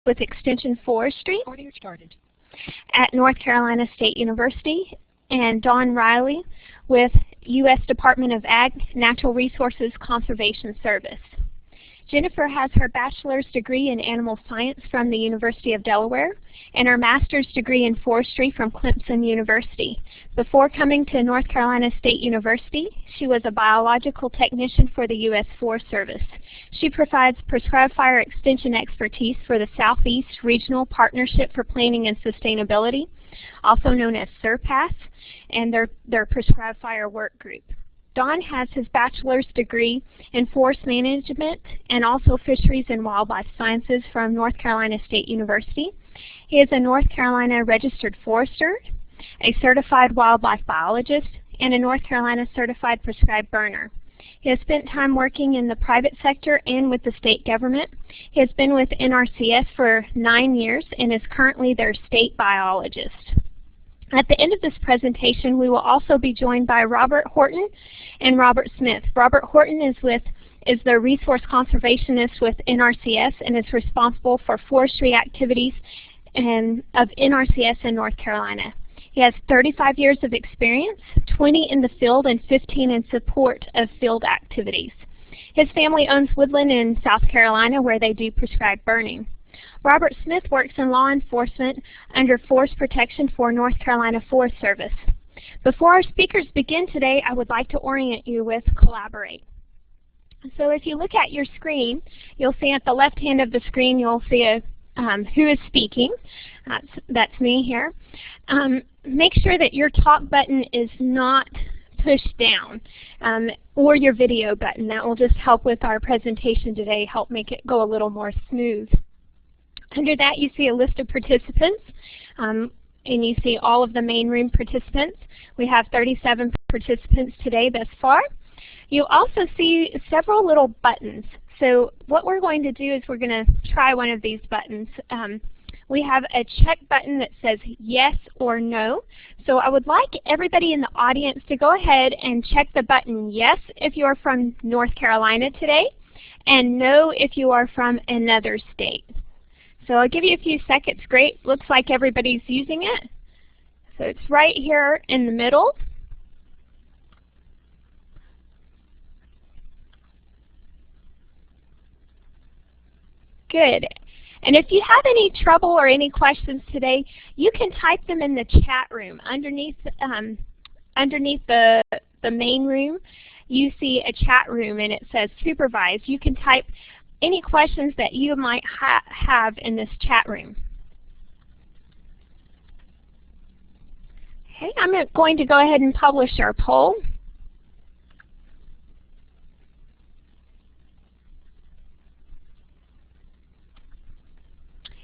with Extension Forestry Recording started. at North Carolina State University, and Dawn Riley with U.S. Department of Ag Natural Resources Conservation Service. Jennifer has her bachelor's degree in animal science from the University of Delaware and her master's degree in forestry from Clemson University. Before coming to North Carolina State University, she was a biological technician for the U.S. Forest Service. She provides prescribed fire extension expertise for the Southeast Regional Partnership for Planning and Sustainability, also known as SURPASS, and their prescribed fire work group. Don has his bachelor's degree in forest management and also fisheries and wildlife sciences from North Carolina State University. He is a North Carolina registered forester, a certified wildlife biologist, and a North Carolina certified prescribed burner. He has spent time working in the private sector and with the state government. He has been with NRCS for 9 years and is currently their state biologist. At the end of this presentation, we will also be joined by Robert Horton and Robert Smith. Robert Horton is the resource conservationist with NRCS and is responsible for forestry activities of NRCS in North Carolina. He has 35 years of experience, 20 in the field and 15 in support of field activities. His family owns woodland in South Carolina where they do prescribed burning. Robert Smith works in law enforcement under forest protection for North Carolina Forest Service. Before our speakers begin today, I would like to orient you with Collaborate. So if you look at your screen, you'll see at the left hand of the screen, you'll see who is speaking. That's me here. Make sure that your talk button is not pushed down, or your video button. That will just help with our presentation today, help make it go a little more smooth. Under that, you see a list of participants, and you see all of the main room participants. We have 37 participants today thus far. You'll also see several little buttons. So what we're going to do is we're going to try one of these buttons. We have a check button that says yes or no. So I would like everybody in the audience to go ahead and check the button yes if you are from North Carolina today, and no if you are from another state. So I'll give you a few seconds. Great. Looks like everybody's using it. So it's right here in the middle. Good. And if you have any trouble or any questions today, you can type them in the chat room. Underneath the main room, you see a chat room and it says supervise. You can type any questions that you might have in this chat room. Okay, I'm going to go ahead and publish our poll.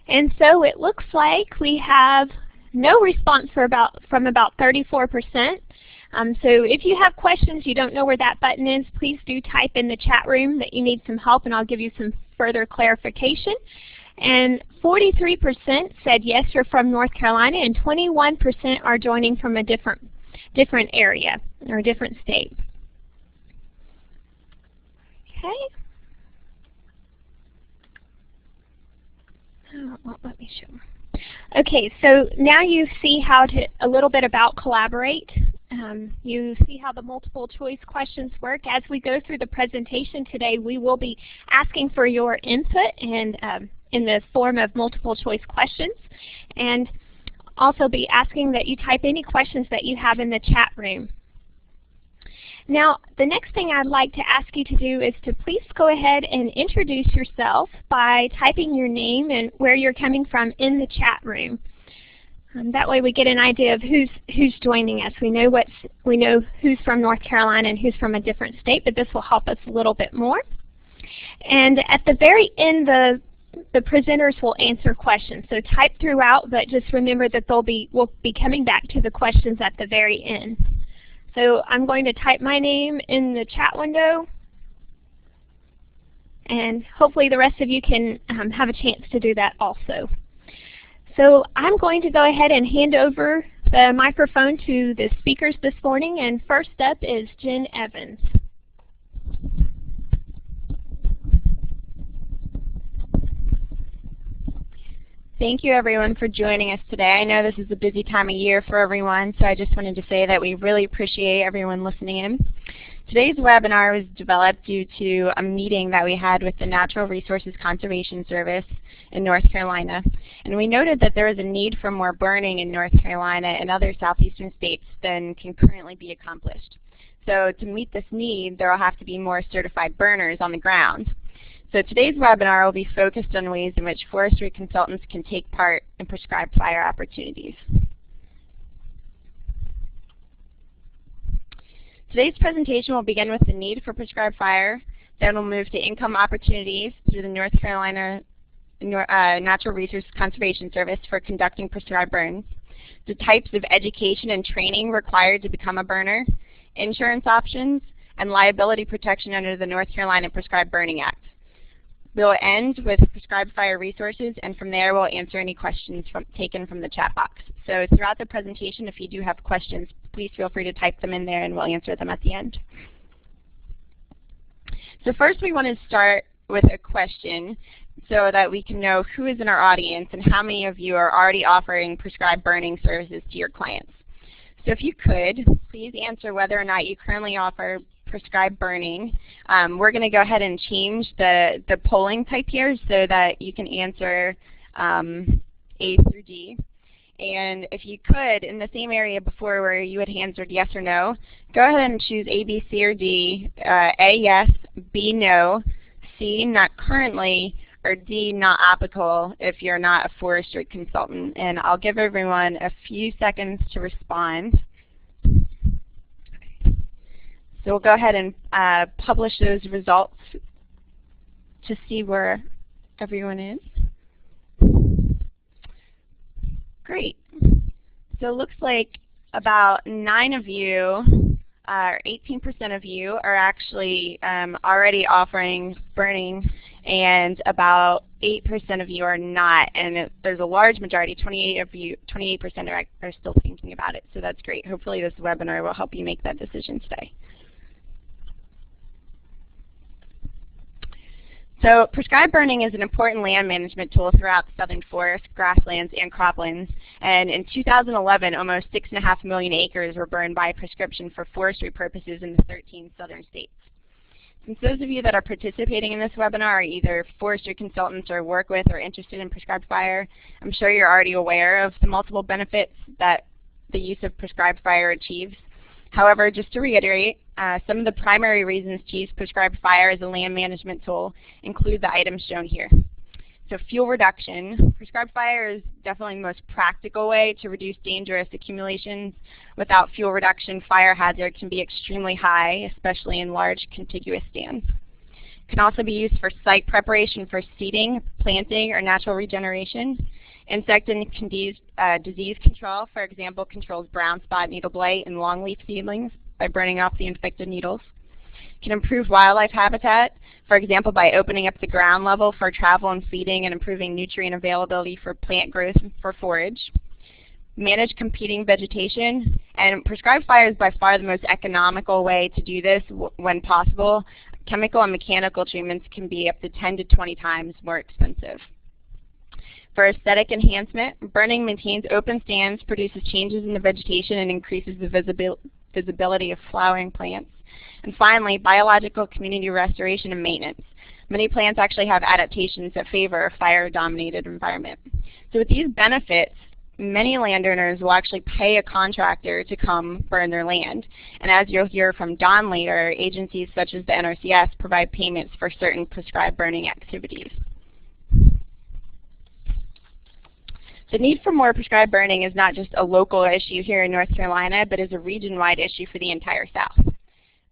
And so it looks like we have no response from about 34%. So if you have questions, you don't know where that button is, please do type in the chat room that you need some help and I'll give you some further clarification. And 43% said yes, you're from North Carolina, and 21% are joining from a different area or a different state. Okay. Oh, well, let me show. Okay, so now you see a little bit about Collaborate. You see how the multiple choice questions work. As we go through the presentation today, we will be asking for your input and in the form of multiple choice questions, and also be asking that you type any questions that you have in the chat room. Now, the next thing I'd like to ask you to do is to please go ahead and introduce yourself by typing your name and where you're coming from in the chat room. That way we get an idea of who's joining us. We know who's from North Carolina and who's from a different state, but this will help us a little bit more. And at the very end, the presenters will answer questions. So type throughout, but just remember that we'll be coming back to the questions at the very end. So I'm going to type my name in the chat window, and hopefully the rest of you can have a chance to do that also. So I'm going to go ahead and hand over the microphone to the speakers this morning, and first up is Jen Evans. Thank you everyone for joining us today. I know this is a busy time of year for everyone, so I just wanted to say that we really appreciate everyone listening in. Today's webinar was developed due to a meeting that we had with the Natural Resources Conservation Service in North Carolina. And we noted that there is a need for more burning in North Carolina and other southeastern states than can currently be accomplished. So to meet this need, there will have to be more certified burners on the ground. So today's webinar will be focused on ways in which forestry consultants can take part in prescribed fire opportunities. Today's presentation will begin with the need for prescribed fire, then we'll move to income opportunities through the North Carolina Natural Resources Conservation Service for conducting prescribed burns, the types of education and training required to become a burner, insurance options, and liability protection under the North Carolina Prescribed Burning Act. We'll end with prescribed fire resources, and from there we'll answer any questions taken from the chat box. So throughout the presentation, if you do have questions, please feel free to type them in there and we'll answer them at the end. So first we want to start with a question so that we can know who is in our audience and how many of you are already offering prescribed burning services to your clients. So if you could, please answer whether or not you currently offer prescribed burning. We're going to go ahead and change the polling type here so that you can answer A through D. And if you could, in the same area before where you had answered yes or no, go ahead and choose A, B, C, or D. A, yes, B, no, C, not currently, or D, not applicable if you're not a forestry consultant. And I'll give everyone a few seconds to respond. So we'll go ahead and publish those results to see where everyone is. Great. So it looks like about 9 of you, or 18% of you, are actually already offering burning, and about 8% of you are not. And there's a large majority, 28% are still thinking about it. So that's great. Hopefully this webinar will help you make that decision today. So prescribed burning is an important land management tool throughout the southern forest, grasslands, and croplands. And in 2011, almost 6.5 million acres were burned by prescription for forestry purposes in the 13 southern states. Since those of you that are participating in this webinar are either forestry consultants or work with or interested in prescribed fire, I'm sure you're already aware of the multiple benefits that the use of prescribed fire achieves. However, just to reiterate, some of the primary reasons to use prescribed fire as a land management tool include the items shown here. So fuel reduction. Prescribed fire is definitely the most practical way to reduce dangerous accumulations. Without fuel reduction, fire hazard can be extremely high, especially in large contiguous stands. It can also be used for site preparation for seeding, planting, or natural regeneration. Insect and disease control, for example, controls brown spot needle blight in longleaf seedlings by burning off the infected needles. It can improve wildlife habitat, for example, by opening up the ground level for travel and feeding and improving nutrient availability for plant growth and for forage. Manage competing vegetation, and prescribed fire is by far the most economical way to do this when possible. Chemical and mechanical treatments can be up to 10 to 20 times more expensive. For aesthetic enhancement, burning maintains open stands, produces changes in the vegetation, and increases the visibility of flowering plants. And finally, biological community restoration and maintenance. Many plants actually have adaptations that favor a fire-dominated environment. So with these benefits, many landowners will actually pay a contractor to come burn their land. And as you'll hear from Don later, agencies such as the NRCS provide payments for certain prescribed burning activities. The need for more prescribed burning is not just a local issue here in North Carolina, but is a region-wide issue for the entire South.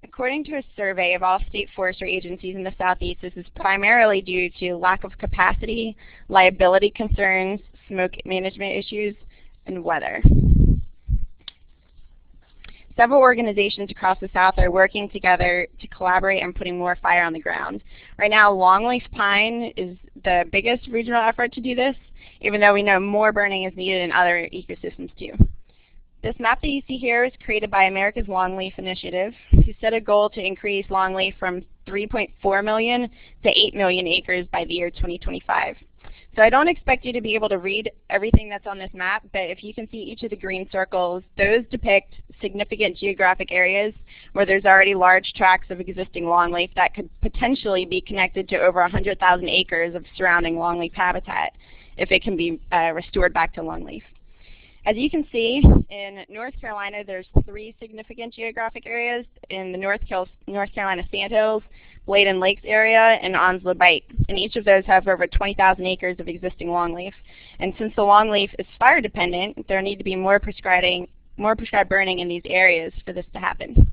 According to a survey of all state forestry agencies in the Southeast, this is primarily due to lack of capacity, liability concerns, smoke management issues, and weather. Several organizations across the South are working together to collaborate on putting more fire on the ground. Right now, longleaf pine is the biggest regional effort to do this, even though we know more burning is needed in other ecosystems too. This map that you see here was created by America's Longleaf Initiative, who set a goal to increase longleaf from 3.4 million to 8 million acres by the year 2025. So I don't expect you to be able to read everything that's on this map, but if you can see each of the green circles, those depict significant geographic areas where there's already large tracts of existing longleaf that could potentially be connected to over 100,000 acres of surrounding longleaf habitat if it can be restored back to longleaf. As you can see, in North Carolina, there's 3 significant geographic areas in the North Carolina Sandhills, Bladen Lakes area, and Onslow Bight. And each of those have over 20,000 acres of existing longleaf. And since the longleaf is fire dependent, there need to be more prescribed burning in these areas for this to happen.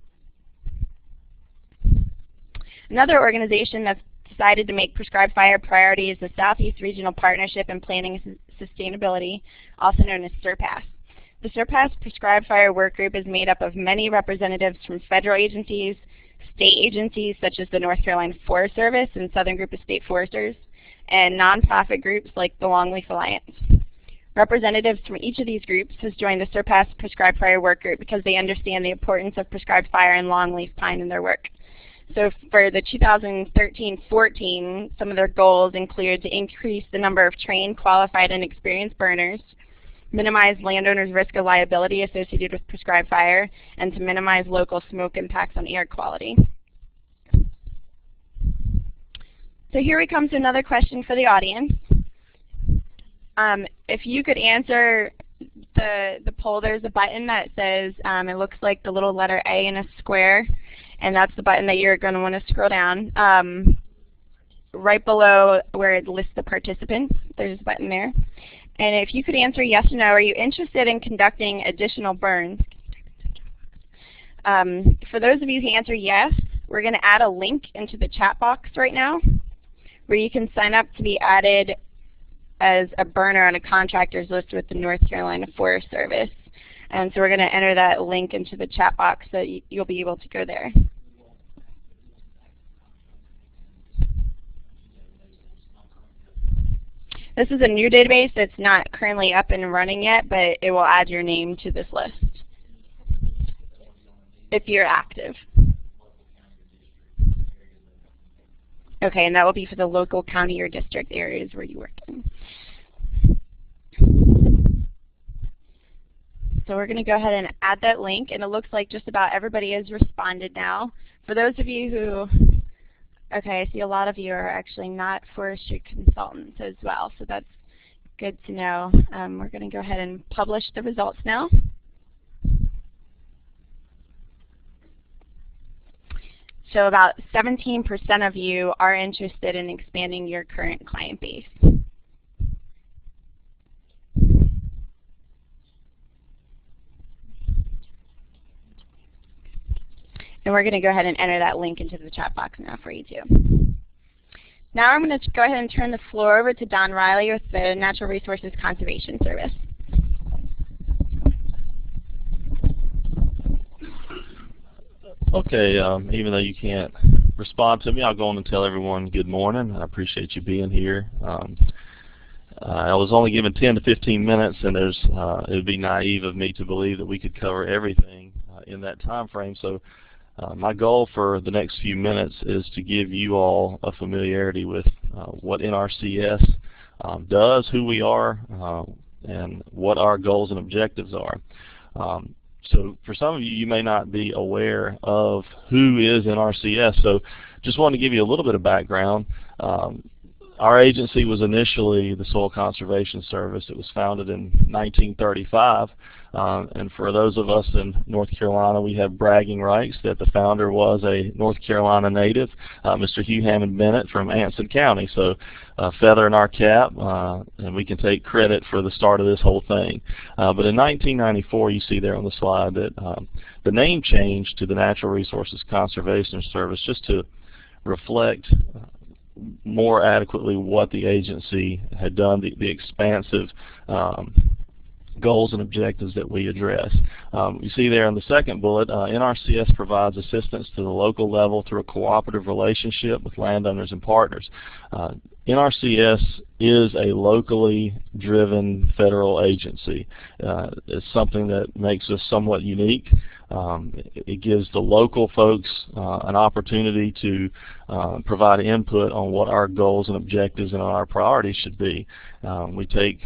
Another organization that's decided to make prescribed fire priority is the Southeast Regional Partnership in Planning and Sustainability, also known as SURPASS. The SURPASS Prescribed Fire Work Group is made up of many representatives from federal agencies, state agencies such as the North Carolina Forest Service and Southern Group of State Foresters, and nonprofit groups like the Longleaf Alliance. Representatives from each of these groups has joined the SURPASS Prescribed Fire Work Group because they understand the importance of prescribed fire and longleaf pine in their work. So for the 2013-14, some of their goals include to increase the number of trained, qualified, and experienced burners, minimize landowners' risk of liability associated with prescribed fire, and to minimize local smoke impacts on air quality. So here we come to another question for the audience. If you could answer the poll, there's a button that says, it looks like the little letter A in a square, and that's the button that you're going to want to scroll down. Right below where it lists the participants, there's a button there. And if you could answer yes or no, are you interested in conducting additional burns? For those of you who answer yes, we're going to add a link into the chat box right now where you can sign up to be added as a burner on a contractor's list with the North Carolina Forest Service. And so we're going to enter that link into the chat box so you'll be able to go there. This is a new database that's not currently up and running yet, but it will add your name to this list if you're active. Okay, and that will be for the local, county, or district areas where you work in. So we're going to go ahead and add that link, and it looks like just about everybody has responded now. For those of you who, okay, I see a lot of you are actually not forestry consultants as well, so that's good to know. We're going to go ahead and publish the results now. So about 17% of you are interested in expanding your current client base. And we're going to go ahead and enter that link into the chat box now for you too. Now I'm going to go ahead and turn the floor over to Don Riley with the Natural Resources Conservation Service. Okay, even though you can't respond to me, I'll go on and tell everyone good morning. I appreciate you being here. I was only given 10 to 15 minutes, and it would be naive of me to believe that we could cover everything in that time frame. So my goal for the next few minutes is to give you all a familiarity with what NRCS does, who we are, and what our goals and objectives are. So for some of you, you may not be aware of who is NRCS, so just want to give you a little bit of background. Our agency was initially the Soil Conservation Service. It was founded in 1935, and for those of us in North Carolina, we have bragging rights that the founder was a North Carolina native, Mr. Hugh Hammond Bennett from Anson County. So feather in our cap, and we can take credit for the start of this whole thing. But in 1994, you see there on the slide that the name changed to the Natural Resources Conservation Service just to reflect more adequately what the agency had done, the expansive goals and objectives that we address. You see there in the second bullet, NRCS provides assistance to the local level through a cooperative relationship with landowners and partners. NRCS is a locally driven federal agency. It's something that makes us somewhat unique. It gives the local folks an opportunity to provide input on what our goals and objectives and our priorities should be. We take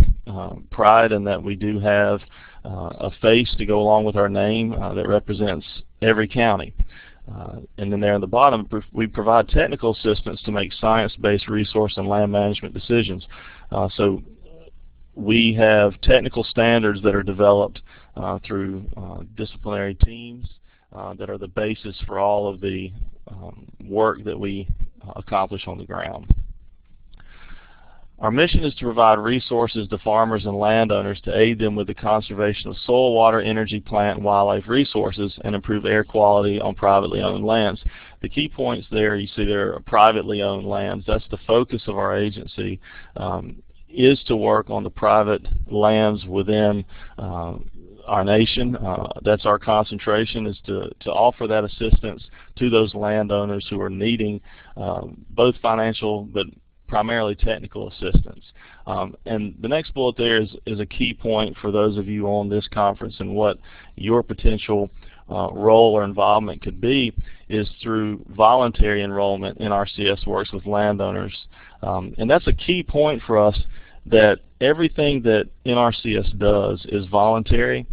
pride in that we do have a face to go along with our name that represents every county. And then there at the bottom, we provide technical assistance to make science-based resource and land management decisions. So we have technical standards that are developed through disciplinary teams that are the basis for all of the work that we accomplish on the ground. Our mission is to provide resources to farmers and landowners to aid them with the conservation of soil, water, energy, plant, and wildlife resources and improve air quality on privately owned lands. The key points there, you see there are privately owned lands. That's the focus of our agency, is to work on the private lands within our nation. That's our concentration, is to offer that assistance to those landowners who are needing both financial but primarily technical assistance. And the next bullet there is a key point for those of you on this conference, and what your potential role or involvement could be is through voluntary enrollment. NRCS works with landowners. And that's a key point for us, that everything that NRCS does is voluntary.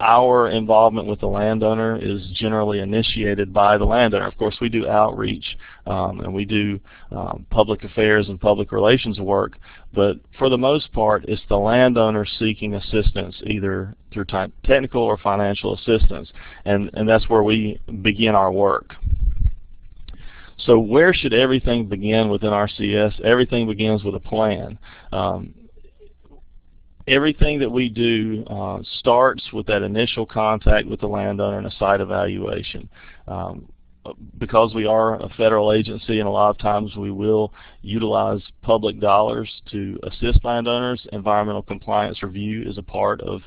Our involvement with the landowner is generally initiated by the landowner. Of course, we do outreach and we do public affairs and public relations work, but for the most part, it's the landowner seeking assistance, either through technical or financial assistance, and that's where we begin our work. So where should everything begin within NRCS? Everything begins with a plan. Everything that we do starts with that initial contact with the landowner and a site evaluation. Because we are a federal agency, and a lot of times we will utilize public dollars to assist landowners, environmental compliance review is a part of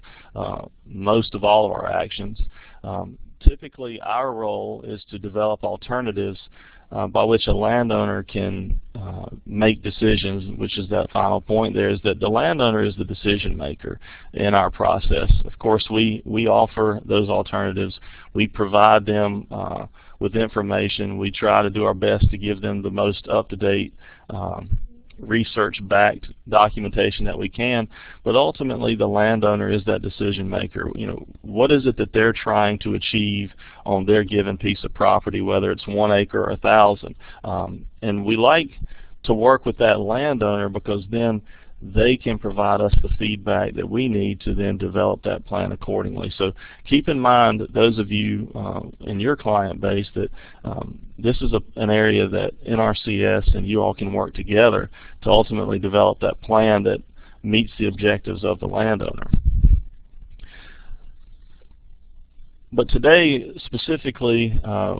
most of all of our actions. Typically, our role is to develop alternatives by which a landowner can make decisions, which is that final point there, is that the landowner is the decision maker in our process. Of course, we offer those alternatives. We provide them with information. We try to do our best to give them the most up-to-date research-backed documentation that we can, but ultimately the landowner is that decision maker. You know, what is it that they're trying to achieve on their given piece of property, whether it's 1 acre or 1,000. And we like to work with that landowner because then they can provide us the feedback that we need to then develop that plan accordingly. So keep in mind that those of you in your client base, that this is an area that NRCS and you all can work together to ultimately develop that plan that meets the objectives of the landowner. But today specifically,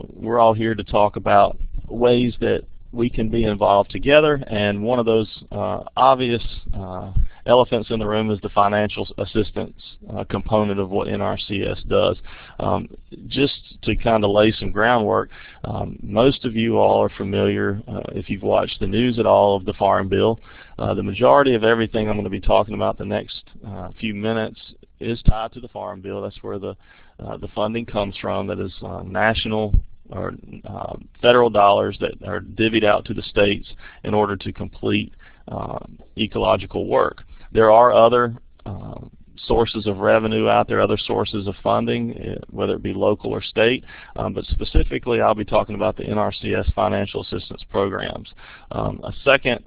we're all here to talk about ways that we can be involved together, and one of those obvious elephants in the room is the financial assistance component of what NRCS does. Just to kind of lay some groundwork, most of you all are familiar, if you've watched the news at all, of the Farm Bill. The majority of everything I'm going to be talking about the next few minutes is tied to the Farm Bill. That's where the funding comes from, that is national or federal dollars that are divvied out to the states in order to complete ecological work. There are other sources of revenue out there, other sources of funding, whether it be local or state, but specifically I'll be talking about the NRCS financial assistance programs. A second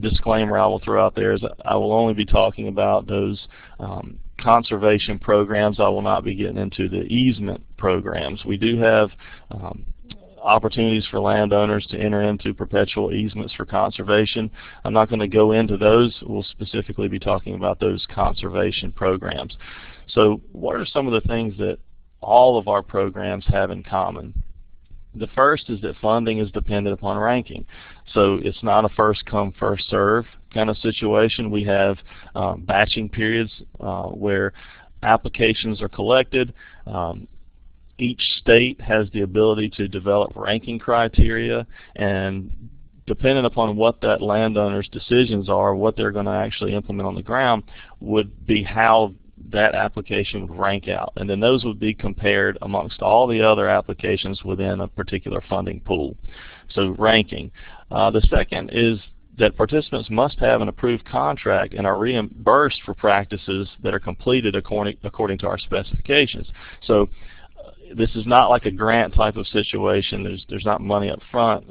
disclaimer I will throw out there is I will only be talking about those conservation programs. I will not be getting into the easement programs. We do have opportunities for landowners to enter into perpetual easements for conservation. I'm not going to go into those. We'll specifically be talking about those conservation programs. So what are some of the things that all of our programs have in common? The first is that funding is dependent upon ranking. So it's not a first come, first serve kind of situation. We have batching periods where applications are collected. Each state has the ability to develop ranking criteria, and depending upon what that landowner's decisions are, what they're going to actually implement on the ground, would be how that application would rank out. And then those would be compared amongst all the other applications within a particular funding pool. So ranking. The second is that participants must have an approved contract and are reimbursed for practices that are completed according to our specifications. So this is not like a grant type of situation. There's not money up front.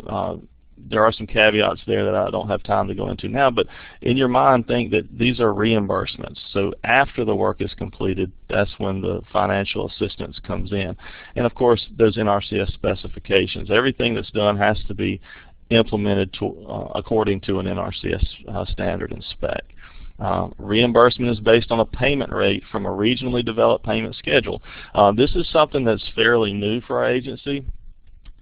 There are some caveats there that I don't have time to go into now, but in your mind think that these are reimbursements. So after the work is completed, that's when the financial assistance comes in. And of course, those NRCS specifications. Everything that's done has to be implemented according to an NRCS standard and spec. Reimbursement is based on a payment rate from a regionally developed payment schedule. This is something that's fairly new for our agency.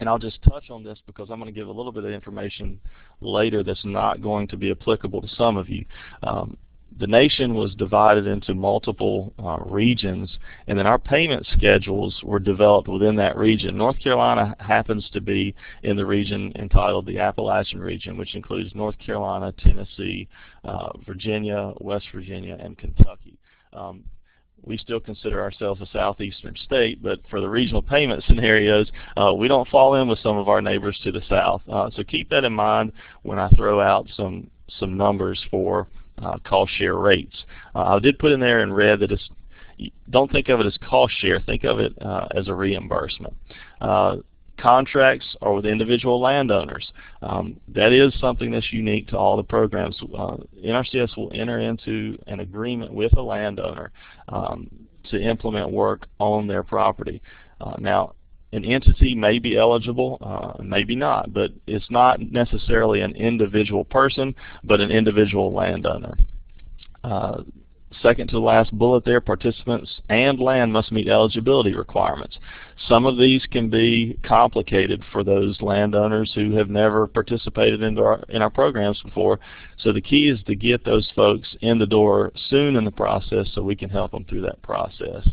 And I'll just touch on this because I'm going to give a little bit of information later that's not going to be applicable to some of you. The nation was divided into multiple regions, and then our payment schedules were developed within that region. North Carolina happens to be in the region entitled the Appalachian region, which includes North Carolina, Tennessee, Virginia, West Virginia, and Kentucky. We still consider ourselves a southeastern state, but for the regional payment scenarios, we don't fall in with some of our neighbors to the south. So keep that in mind when I throw out some numbers for cost share rates. I did put in there in red that don't think of it as cost share, think of it as a reimbursement. Contracts are with individual landowners. That is something that's unique to all the programs. NRCS will enter into an agreement with a landowner to implement work on their property. Now, an entity may be eligible, maybe not, but it's not necessarily an individual person, but an individual landowner. Second to the last bullet there, participants and land must meet eligibility requirements. Some of these can be complicated for those landowners who have never participated in our programs before. So the key is to get those folks in the door soon in the process so we can help them through that process.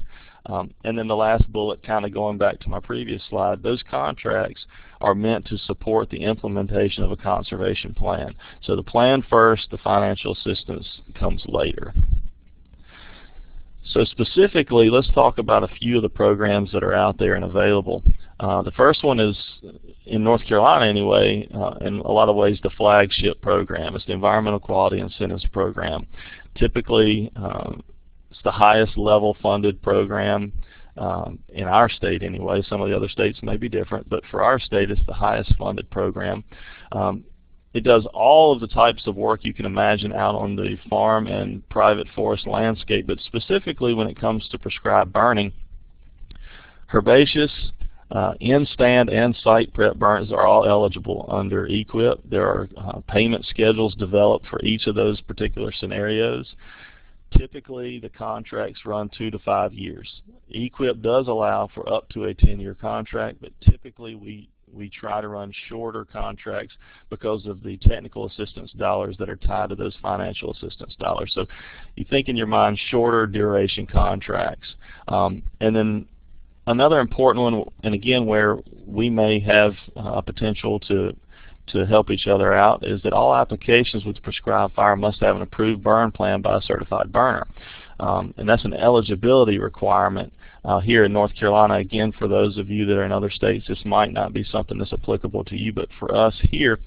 And then the last bullet, kind of going back to my previous slide, those contracts are meant to support the implementation of a conservation plan. So the plan first, the financial assistance comes later. So specifically, let's talk about a few of the programs that are out there and available. The first one is, in North Carolina anyway, in a lot of ways the flagship program. It's the Environmental Quality Incentives Program. Typically, it's the highest level funded program in our state anyway. Some of the other states may be different, but for our state it's the highest funded program. It does all of the types of work you can imagine out on the farm and private forest landscape, but specifically when it comes to prescribed burning, herbaceous, in-stand and site prep burns are all eligible under EQIP. There are payment schedules developed for each of those particular scenarios. Typically, the contracts run 2 to 5 years. EQIP does allow for up to a 10-year contract, but typically we try to run shorter contracts because of the technical assistance dollars that are tied to those financial assistance dollars. So you think in your mind shorter duration contracts. And then another important one, and again where we may have a potential to help each other out, is that all applications with prescribed fire must have an approved burn plan by a certified burner. And that's an eligibility requirement here in North Carolina. Again, for those of you that are in other states, this might not be something that's applicable to you, but for us here,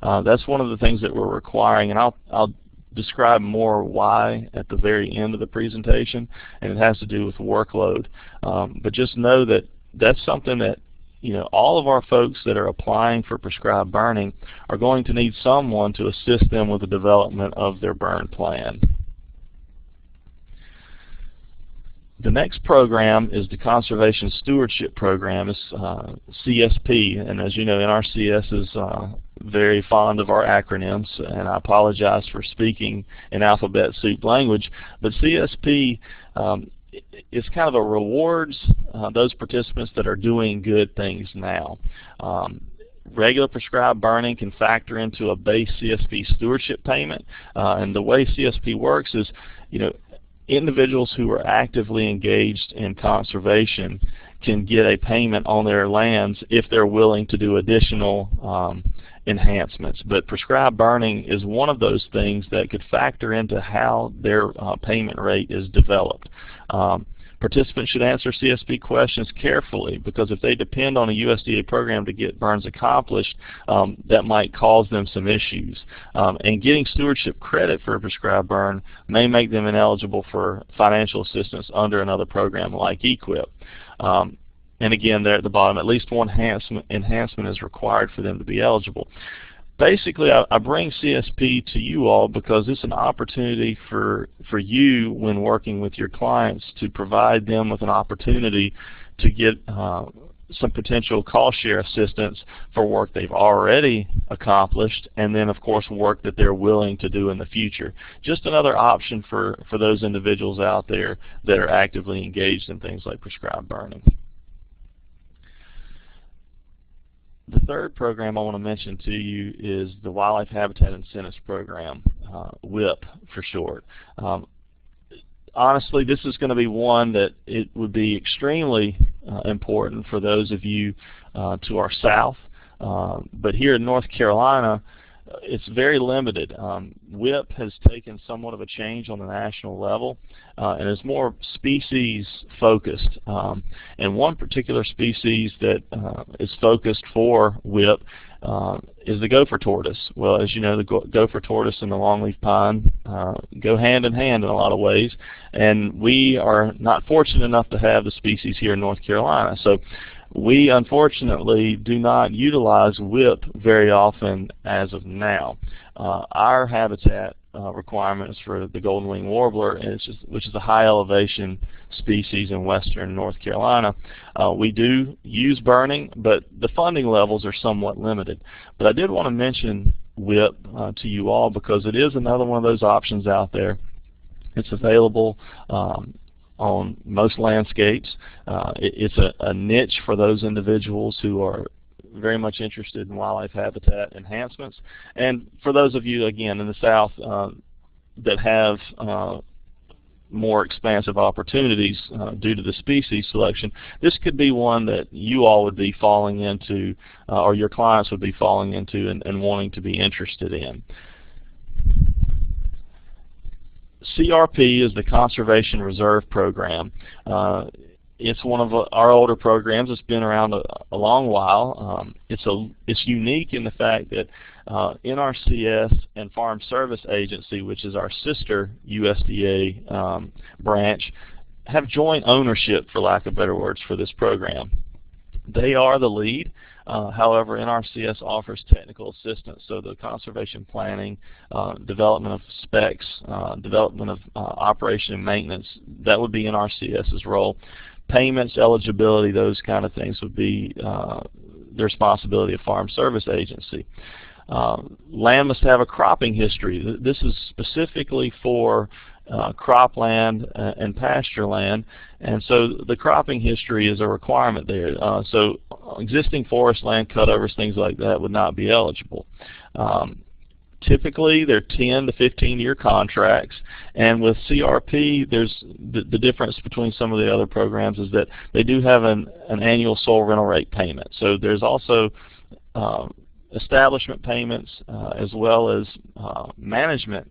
that's one of the things that we're requiring, and I'll describe more why at the very end of the presentation, and it has to do with workload. But just know that that's something that all of our folks that are applying for prescribed burning are going to need someone to assist them with the development of their burn plan. The next program is the Conservation Stewardship Program. It's CSP, and as you know, NRCS is very fond of our acronyms, and I apologize for speaking in alphabet soup language, but CSP is kind of a rewards those participants that are doing good things now. Regular prescribed burning can factor into a base CSP stewardship payment, and the way CSP works is, individuals who are actively engaged in conservation can get a payment on their lands if they're willing to do additional enhancements. But prescribed burning is one of those things that could factor into how their payment rate is developed. Participants should answer CSP questions carefully, because if they depend on a USDA program to get burns accomplished, that might cause them some issues. And getting stewardship credit for a prescribed burn may make them ineligible for financial assistance under another program like EQIP. And again, there at the bottom, at least one enhancement is required for them to be eligible. Basically, I bring CSP to you all because it's an opportunity for you, when working with your clients, to provide them with an opportunity to get some potential cost share assistance for work they've already accomplished, and then of course work that they're willing to do in the future. Just another option for those individuals out there that are actively engaged in things like prescribed burning. The third program I want to mention to you is the Wildlife Habitat Incentives Program, WIP for short. Honestly, this is going to be one that it would be extremely important for those of you to our south. But here in North Carolina, it's very limited. WIP has taken somewhat of a change on the national level and is more species focused. And one particular species that is focused for WIP is the gopher tortoise. Well, as you know, the gopher tortoise and the longleaf pine go hand in hand in a lot of ways, and we are not fortunate enough to have the species here in North Carolina. So we unfortunately do not utilize WIP very often as of now. Our habitat requirements for the golden wing warbler, which is a high elevation species in western North Carolina, we do use burning, but the funding levels are somewhat limited. But I did want to mention WIP to you all because it is another one of those options out there. It's available on most landscapes. It's a niche for those individuals who are very much interested in wildlife habitat enhancements. And for those of you, again, in the South that have more expansive opportunities due to the species selection, this could be one that you all would be falling into, or your clients would be falling into and wanting to be interested in. CRP is the Conservation Reserve Program. It's one of our older programs. It's been around a long while. It's unique in the fact that NRCS and Farm Service Agency, which is our sister USDA branch, have joint ownership, for lack of better words, for this program. They are the lead. However, NRCS offers technical assistance, so the conservation planning, development of specs, development of operation and maintenance, that would be NRCS's role. Payments, eligibility, those kind of things would be the responsibility of Farm Service Agency. Land must have a cropping history. This is specifically for cropland and pasture land, and so the cropping history is a requirement there. So existing forest land, cutovers, things like that would not be eligible. Typically, they're 10 to 15-year contracts, and with CRP, there's the difference between some of the other programs is that they do have an annual soil rental rate payment. So there's also establishment payments as well as management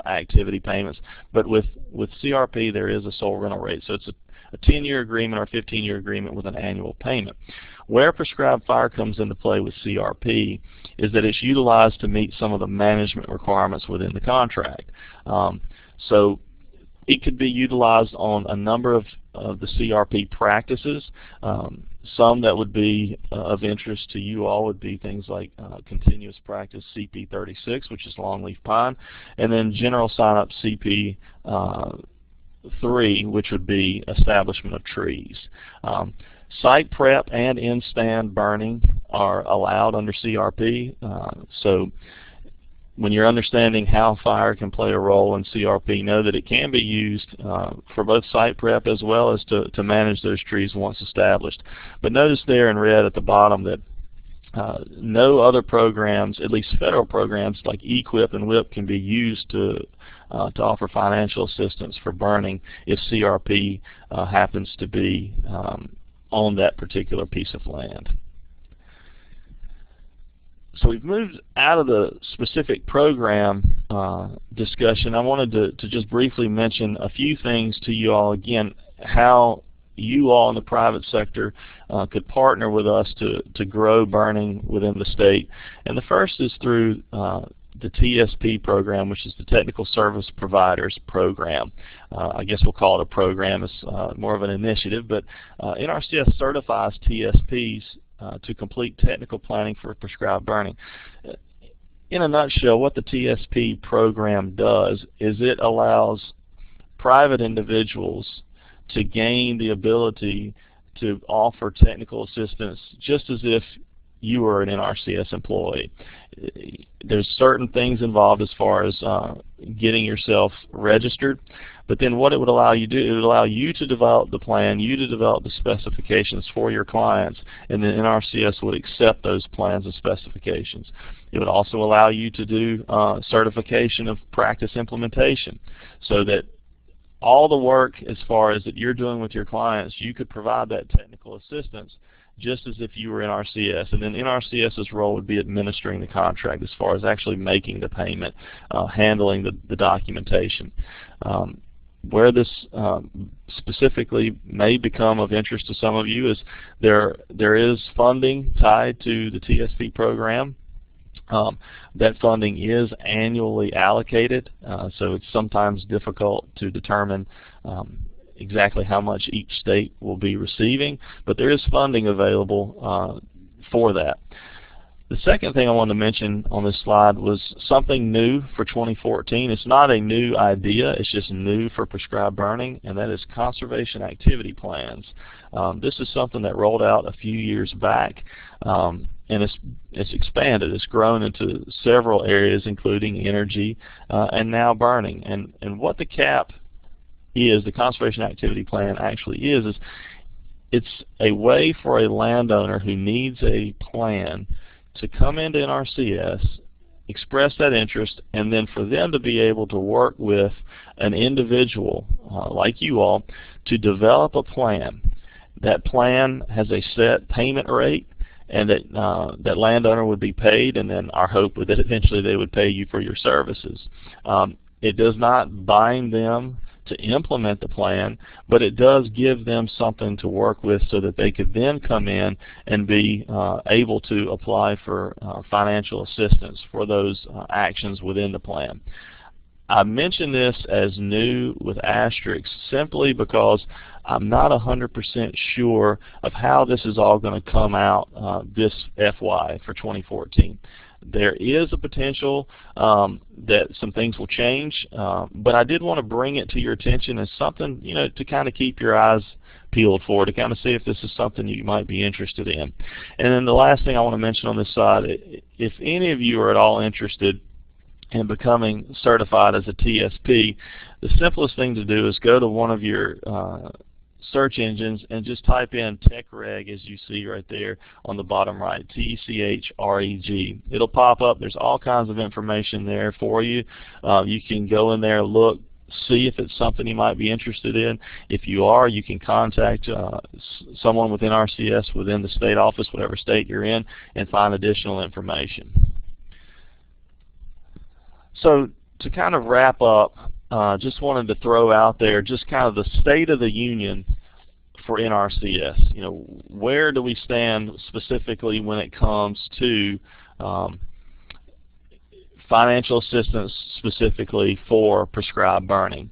activity payments, but with CRP there is a soil rental rate. So it's a 10-year agreement or a 15-year agreement with an annual payment. Where prescribed fire comes into play with CRP is that it's utilized to meet some of the management requirements within the contract. So it could be utilized on a number of the CRP practices. Some that would be of interest to you all would be things like continuous practice CP36, which is longleaf pine, and then general sign-up CP 3, which would be establishment of trees. Site prep and in-stand burning are allowed under CRP. So when you're understanding how fire can play a role in CRP, know that it can be used for both site prep as well as to manage those trees once established. But notice there in red at the bottom that no other programs, at least federal programs like EQIP and WIP, can be used to offer financial assistance for burning if CRP happens to be on that particular piece of land. So we've moved out of the specific program discussion. I wanted to just briefly mention a few things to you all. Again, how you all in the private sector could partner with us to grow burning within the state. And the first is through the TSP program, which is the Technical Service Providers Program. I guess we'll call it a program. It's more of an initiative, but NRCS certifies TSPs to complete technical planning for prescribed burning. In a nutshell, what the TSP program does is it allows private individuals to gain the ability to offer technical assistance just as if you were an NRCS employee. There's certain things involved as far as getting yourself registered, but then what it would allow you to do, it would allow you to develop the plan, you to develop the specifications for your clients, and then NRCS would accept those plans and specifications. It would also allow you to do certification of practice implementation, so that all the work as far as that you're doing with your clients, you could provide that technical assistance just as if you were NRCS. And then NRCS's role would be administering the contract as far as actually making the payment, handling the documentation. Where this specifically may become of interest to some of you is there is funding tied to the TSP program. That funding is annually allocated, so it's sometimes difficult to determine exactly how much each state will be receiving, but there is funding available for that. The second thing I wanted to mention on this slide was something new for 2014. It's not a new idea, it's just new for prescribed burning, and that is conservation activity plans. This is something that rolled out a few years back, and it's expanded. It's grown into several areas, including energy and now burning. And what the CAP is, the conservation activity plan actually is it's a way for a landowner who needs a plan to come into NRCS, express that interest, and then for them to be able to work with an individual like you all to develop a plan. That plan has a set payment rate, and that landowner would be paid, and then our hope would that eventually they would pay you for your services. It does not bind them to implement the plan, but it does give them something to work with so that they could then come in and be able to apply for financial assistance for those actions within the plan. I mention this as new with asterisks simply because I'm not 100% sure of how this is all going to come out this FY for 2014. There is a potential that some things will change, but I did want to bring it to your attention as something, you know, to kind of keep your eyes peeled for, to kind of see if this is something you might be interested in. And then the last thing I want to mention on this side, if any of you are at all interested in becoming certified as a TSP, the simplest thing to do is go to one of your search engines and just type in TechReg, as you see right there on the bottom right, TechReg. It'll pop up. There's all kinds of information there for you. You can go in there, look, see if it's something you might be interested in. If you are, you can contact someone within NRCS within the state office, whatever state you're in, and find additional information. So to kind of wrap up, just wanted to throw out there just kind of the state of the union for NRCS. You know, where do we stand specifically when it comes to financial assistance specifically for prescribed burning?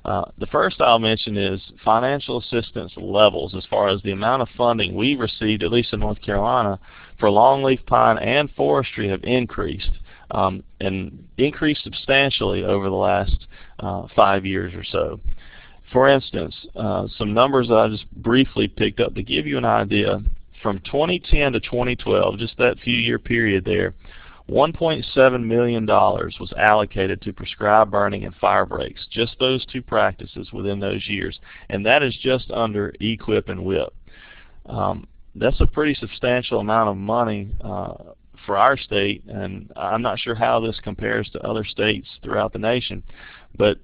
The first I'll mention is financial assistance levels as far as the amount of funding we've received, at least in North Carolina, for longleaf pine and forestry have increased. And increased substantially over the last 5 years or so. For instance, some numbers that I just briefly picked up to give you an idea. From 2010 to 2012, just that few-year period there, $1.7 million was allocated to prescribed burning and fire breaks, just those two practices within those years. And that is just under EQIP and WIP. That's a pretty substantial amount of money for our state, and I'm not sure how this compares to other states throughout the nation, but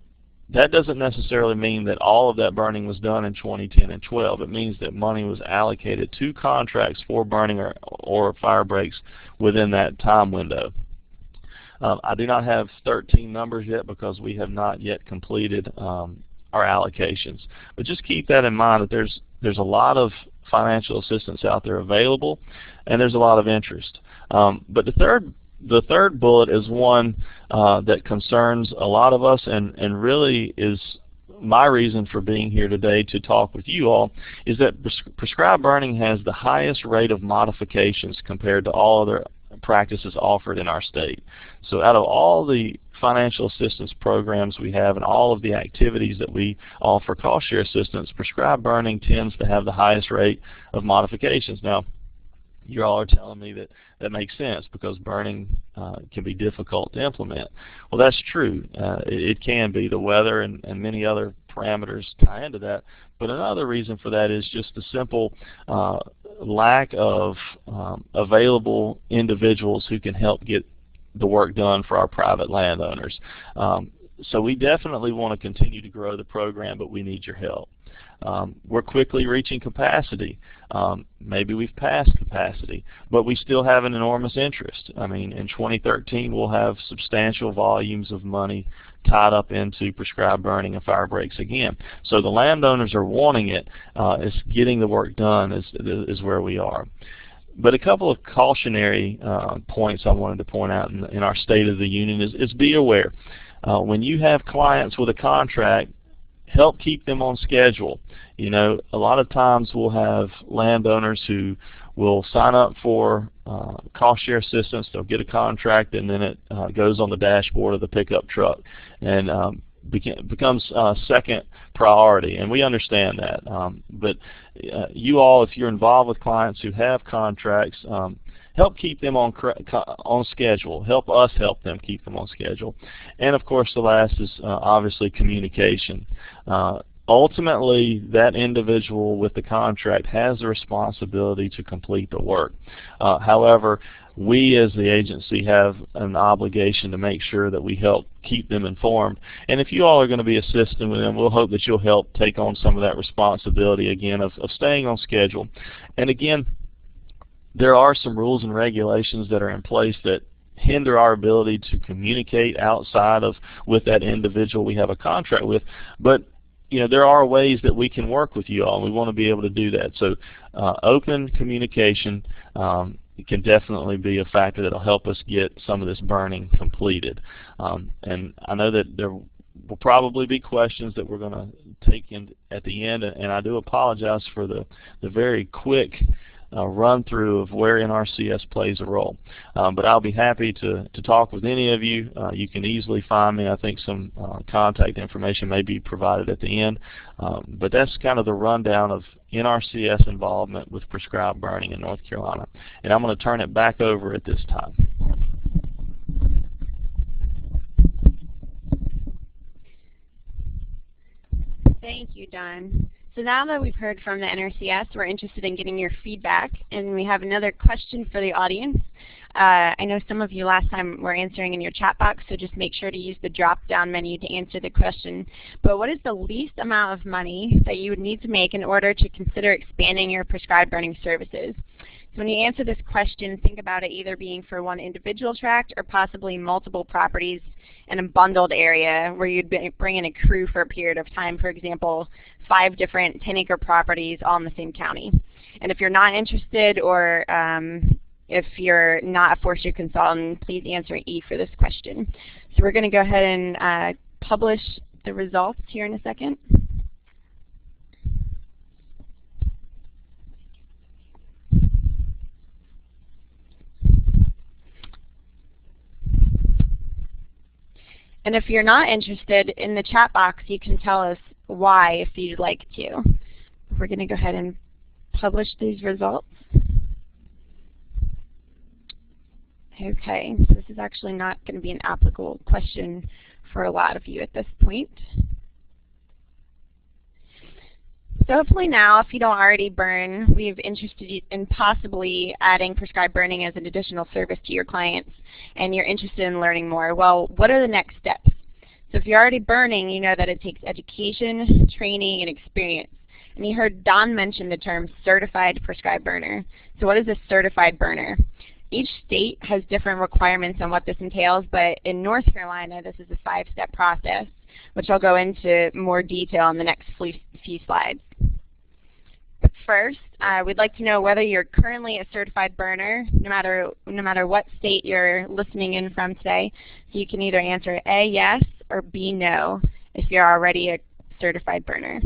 that doesn't necessarily mean that all of that burning was done in 2010 and 12. It means that money was allocated to contracts for burning or fire breaks within that time window. I do not have 13 numbers yet because we have not yet completed our allocations. But just keep that in mind, that there's a lot of financial assistance out there available, and there's a lot of interest. But the third bullet is one that concerns a lot of us, and really is my reason for being here today to talk with you all, is that prescribed burning has the highest rate of modifications compared to all other practices offered in our state. So out of all the financial assistance programs we have and all of the activities that we offer cost share assistance, prescribed burning tends to have the highest rate of modifications. Now, you all are telling me that that makes sense because burning can be difficult to implement. Well, that's true. It can be. The weather and many other parameters tie into that. But another reason for that is just the simple lack of available individuals who can help get the work done for our private landowners. So we definitely want to continue to grow the program, but we need your help. We're quickly reaching capacity. Maybe we've passed capacity, but we still have an enormous interest. I mean, in 2013 we'll have substantial volumes of money tied up into prescribed burning and fire breaks again. So the landowners are wanting it. It's getting the work done is where we are. But a couple of cautionary points I wanted to point out in our State of the Union is be aware. When you have clients with a contract, help keep them on schedule. You know, a lot of times we'll have landowners who will sign up for cost share assistance. They'll get a contract, and then it goes on the dashboard of the pickup truck and becomes second priority, and we understand that. But you all, if you're involved with clients who have contracts, help keep them on schedule. Help us help them keep them on schedule. And of course, the last is obviously communication. Ultimately, that individual with the contract has the responsibility to complete the work. However, we as the agency have an obligation to make sure that we help keep them informed. And if you all are going to be assisting with them, we'll hope that you'll help take on some of that responsibility again of staying on schedule. And again, there are some rules and regulations that are in place that hinder our ability to communicate outside of with that individual we have a contract with. But you know, there are ways that we can work with you all, and we want to be able to do that. So open communication can definitely be a factor that will help us get some of this burning completed. And I know that there will probably be questions that we're going to take in at the end, and I do apologize for the very quick run through of where NRCS plays a role. But I'll be happy to talk with any of you. You can easily find me. I think some contact information may be provided at the end. But that's kind of the rundown of NRCS involvement with prescribed burning in North Carolina. And I'm going to turn it back over at this time. Thank you, Don. So now that we've heard from the NRCS, we're interested in getting your feedback, and we have another question for the audience. I know some of you last time were answering in your chat box, so just make sure to use the drop-down menu to answer the question. But what is the least amount of money that you would need to make in order to consider expanding your prescribed burning services? So when you answer this question, think about it either being for one individual tract or possibly multiple properties in a bundled area where you'd bring in a crew for a period of time, for example, 5 different 10-acre properties all in the same county. And if you're not interested, or if you're not a forestry consultant, please answer E for this question. So we're going to go ahead and publish the results here in a second. And if you're not interested, in the chat box you can tell us why if you'd like to. We're going to go ahead and publish these results. Okay, so this is actually not going to be an applicable question for a lot of you at this point. So hopefully now, if you don't already burn, we've interested you in possibly adding prescribed burning as an additional service to your clients, and you're interested in learning more. Well, what are the next steps? So if you're already burning, you know that it takes education, training, and experience. And you heard Don mention the term certified prescribed burner. So what is a certified burner? Each state has different requirements on what this entails, but in North Carolina, this is a 5-step process, which I'll go into more detail in the next few slides. But first, we'd like to know whether you're currently a certified burner, no matter what state you're listening in from today. So you can either answer A, yes, or B, no, if you're already a certified burner.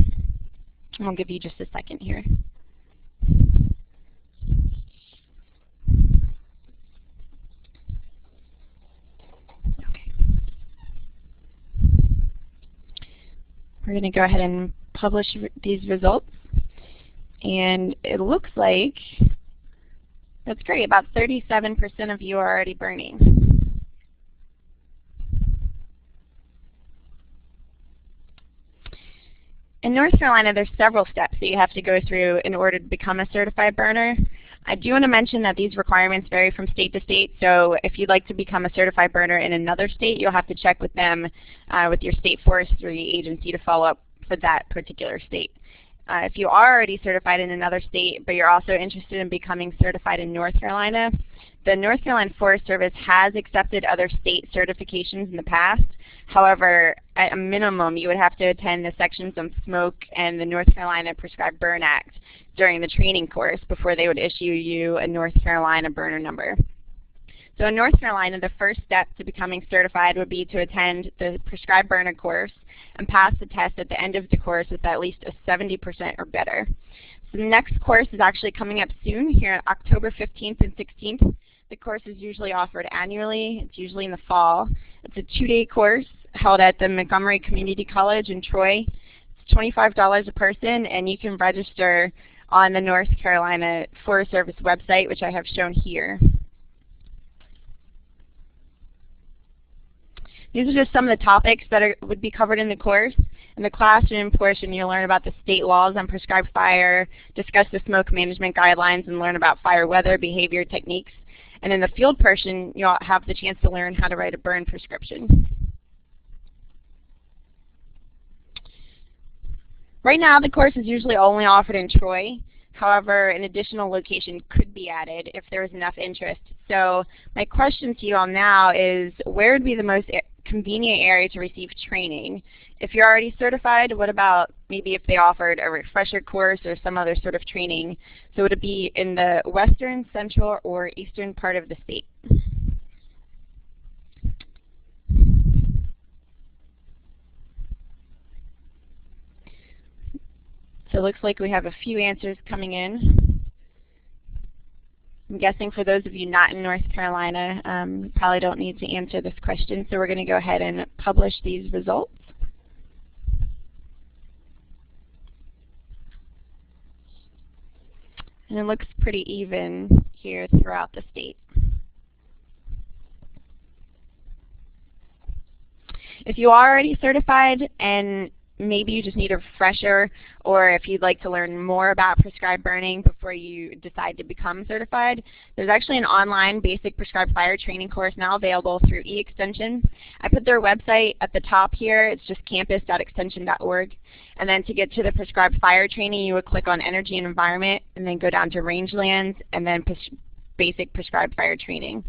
And I'll give you just a second here. We're going to go ahead and publish these results. And it looks like, that's great, about 37% of you are already burning. In North Carolina, there's several steps that you have to go through in order to become a certified burner. I do want to mention that these requirements vary from state to state, so if you'd like to become a certified burner in another state, you'll have to check with them, with your state forestry agency to follow up for that particular state. If you are already certified in another state, but you're also interested in becoming certified in North Carolina, the North Carolina Forest Service has accepted other state certifications in the past. However, at a minimum, you would have to attend the sections on smoke and the North Carolina Prescribed Burn Act during the training course before they would issue you a North Carolina burner number. So in North Carolina, the first step to becoming certified would be to attend the Prescribed Burner course and pass the test at the end of the course with at least a 70% or better. So the next course is actually coming up soon, here on October 15th and 16th. The course is usually offered annually. It's usually in the fall. It's a 2-day course held at the Montgomery Community College in Troy. It's $25 a person, and you can register on the North Carolina Forest Service website, which I have shown here. These are just some of the topics that would be covered in the course. In the classroom portion, you'll learn about the state laws on prescribed fire, discuss the smoke management guidelines, and learn about fire weather behavior techniques. And in the field portion, you'll have the chance to learn how to write a burn prescription. Right now, the course is usually only offered in Troy. However, an additional location could be added if there was enough interest. So my question to you all now is, where would be the most convenient area to receive training? If you're already certified, what about maybe if they offered a refresher course or some other sort of training? So would it be in the western, central, or eastern part of the state? So it looks like we have a few answers coming in. I'm guessing for those of you not in North Carolina, you probably don't need to answer this question, so we're going to go ahead and publish these results. And it looks pretty even here throughout the state. If you are already certified and maybe you just need a refresher, or if you'd like to learn more about prescribed burning before you decide to become certified, there's actually an online basic prescribed fire training course now available through eExtension. I put their website at the top here. It's just campus.extension.org. And then to get to the prescribed fire training, you would click on energy and environment, and then go down to rangelands, and then basic prescribed fire training.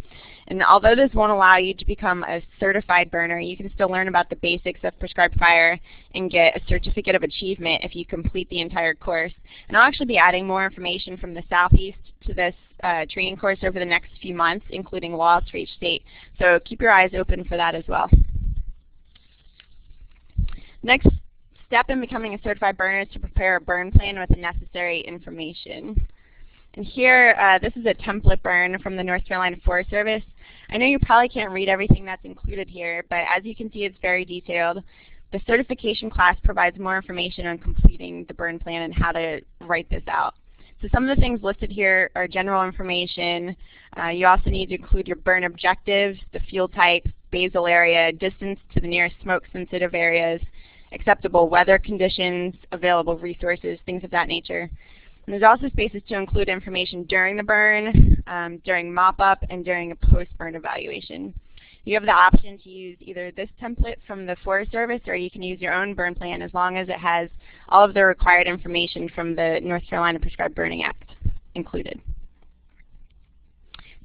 And although this won't allow you to become a certified burner, you can still learn about the basics of prescribed fire and get a certificate of achievement if you complete the entire course. And I'll actually be adding more information from the Southeast to this training course over the next few months, including laws for each state. So keep your eyes open for that as well. Next step in becoming a certified burner is to prepare a burn plan with the necessary information. And here, this is a template burn from the North Carolina Forest Service. I know you probably can't read everything that's included here, but as you can see, it's very detailed. The certification class provides more information on completing the burn plan and how to write this out. So some of the things listed here are general information. You also need to include your burn objectives, the fuel type, basal area, distance to the nearest smoke-sensitive areas, acceptable weather conditions, available resources, things of that nature. And there's also spaces to include information during the burn, during mop-up, and during a post-burn evaluation. You have the option to use either this template from the Forest Service, or you can use your own burn plan as long as it has all of the required information from the North Carolina Prescribed Burning Act included.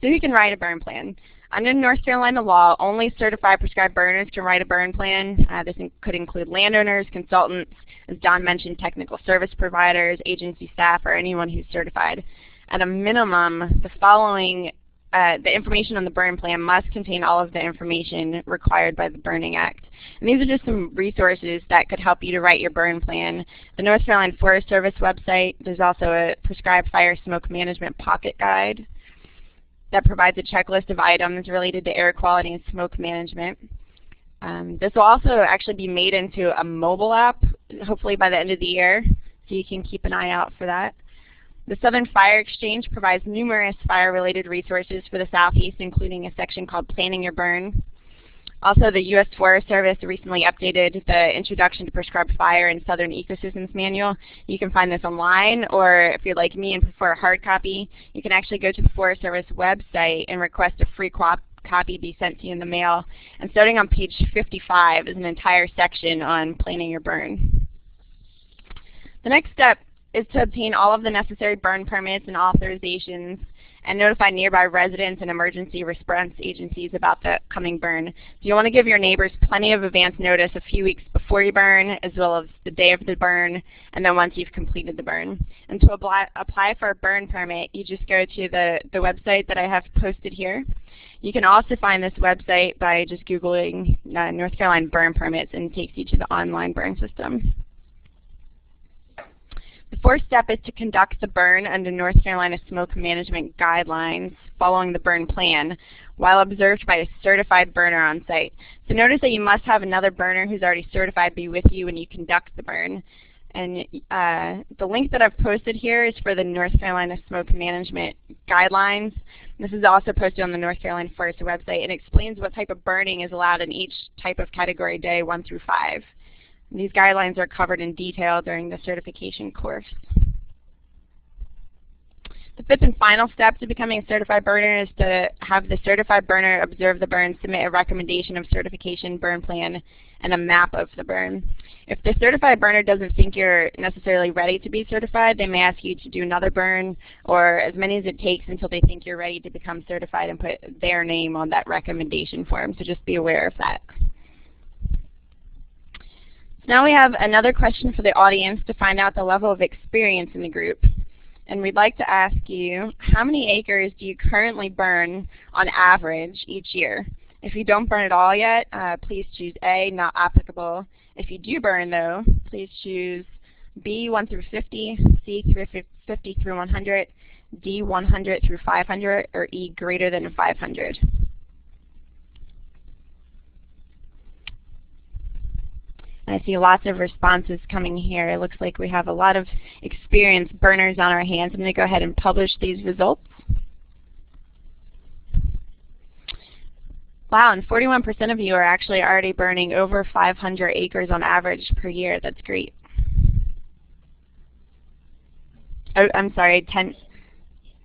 So who can write a burn plan? Under North Carolina law, only certified prescribed burners can write a burn plan. This could include landowners, consultants, as Don mentioned, technical service providers, agency staff, or anyone who's certified. At a minimum, the following the information on the burn plan must contain all of the information required by the Burning Act. And these are just some resources that could help you to write your burn plan. The North Carolina Forest Service website, there's also a Prescribed Fire Smoke Management Pocket Guide that provides a checklist of items related to air quality and smoke management. This will also actually be made into a mobile app, hopefully by the end of the year, so you can keep an eye out for that. The Southern Fire Exchange provides numerous fire-related resources for the Southeast, including a section called Planning Your Burn. Also, the U.S. Forest Service recently updated the Introduction to Prescribed Fire and Southern Ecosystems Manual. You can find this online, or if you're like me and prefer a hard copy, you can actually go to the Forest Service website and request a free copy be sent to you in the mail. And starting on page 55 is an entire section on planning your burn. The next step is to obtain all of the necessary burn permits and authorizations and notify nearby residents and emergency response agencies about the coming burn. So you want to give your neighbors plenty of advance notice a few weeks before you burn, as well as the day of the burn, and then once you've completed the burn. And to apply for a burn permit, you just go to the website that I have posted here. You can also find this website by just Googling North Carolina burn permits, and it takes you to the online burn system. The fourth step is to conduct the burn under North Carolina Smoke Management Guidelines following the burn plan while observed by a certified burner on site. So notice that you must have another burner who's already certified be with you when you conduct the burn. And the link that I've posted here is for the North Carolina Smoke Management Guidelines. This is also posted on the North Carolina Forest website. It explains what type of burning is allowed in each type of category day 1 through 5. These guidelines are covered in detail during the certification course. The fifth and final step to becoming a certified burner is to have the certified burner observe the burn, submit a recommendation of certification burn plan, and a map of the burn. If the certified burner doesn't think you're necessarily ready to be certified, they may ask you to do another burn, or as many as it takes until they think you're ready to become certified and put their name on that recommendation form. So just be aware of that. Now we have another question for the audience to find out the level of experience in the group. And we'd like to ask you, how many acres do you currently burn on average each year? If you don't burn at all yet, please choose A, not applicable. If you do burn though, please choose B, 1 through 50, C, 50 through 100, D, 100 through 500, or E, greater than 500. I see lots of responses coming here. It looks like we have a lot of experienced burners on our hands. I'm going to go ahead and publish these results. Wow, and 41% of you are actually already burning over 500 acres on average per year. That's great. Oh, I'm sorry,